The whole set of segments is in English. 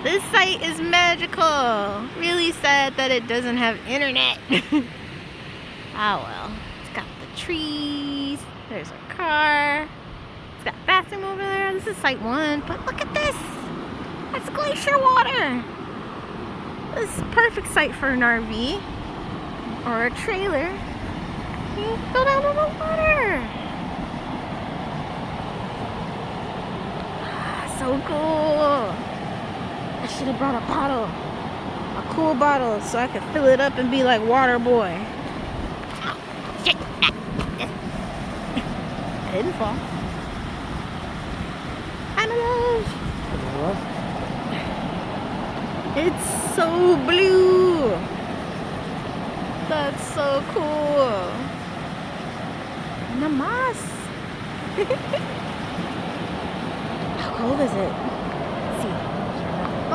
This site is magical. Really sad that it doesn't have internet. Ah well. It's got the trees. There's a car. It's got a bathroom over there. This is site 1. But look at this. That's glacier water. This is a perfect site for an RV or a trailer. You go down in the water. So cool. I should have brought a bottle. A cool bottle so I could fill it up and be like Water Boy. Ow, shit. I didn't fall. I'm alive. It's so blue. That's so cool. Namas. How cold is it? Let's see.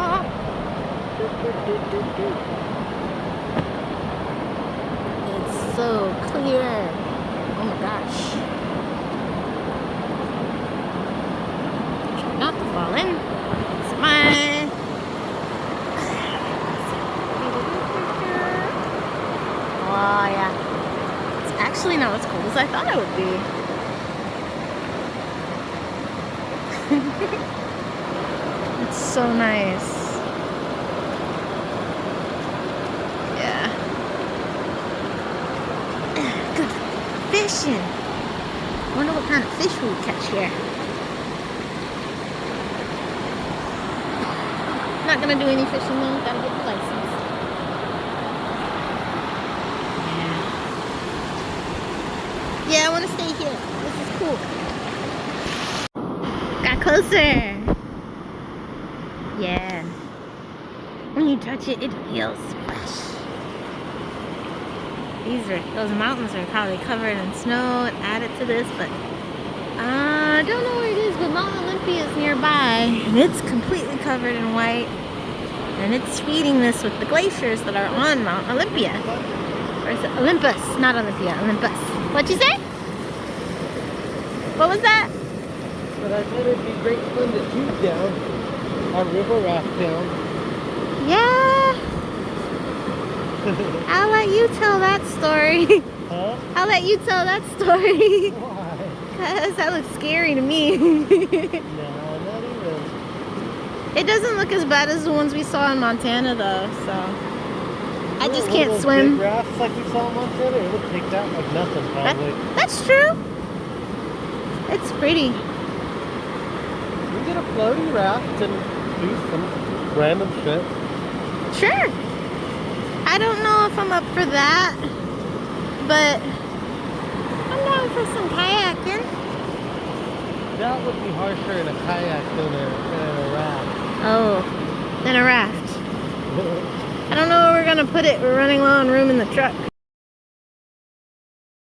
Oh. It's so clear. Oh my gosh. Try not to fall in. It's mine. Oh yeah. It's actually not as cold as I thought it would be. It's so nice. Yeah. Good fishing. I wonder what kind of fish we would catch here. Not gonna do any fishing though. Gotta get the license. Yeah, I want to stay here. This is cool. Got closer. Yeah. When you touch it, it feels fresh. Those mountains are probably covered in snow and added to this, but I don't know where it is, but Mount Olympia is nearby, and it's completely covered in white, and it's feeding this with the glaciers that are on Mount Olympia. Or is it Olympus? Not Olympia, Olympus. What'd you say? What was that? But I thought it'd be great fun to shoot down our river raft down. Yeah. I'll let you tell that story. Huh? I'll let you tell that story. Why? Because that looks scary to me. No, not even. It doesn't look as bad as the ones we saw in Montana though, so. I just can't swim. Big rafts like we saw in Montana, it would take that like nothing probably. That's true. It's pretty. We get a floating raft and do some random shit. Sure. I don't know if I'm up for that, but I'm down for some kayaking. That would be harsher in a kayak than a raft. Oh, than a raft. I don't know where we're gonna put it. We're running low on room in the truck.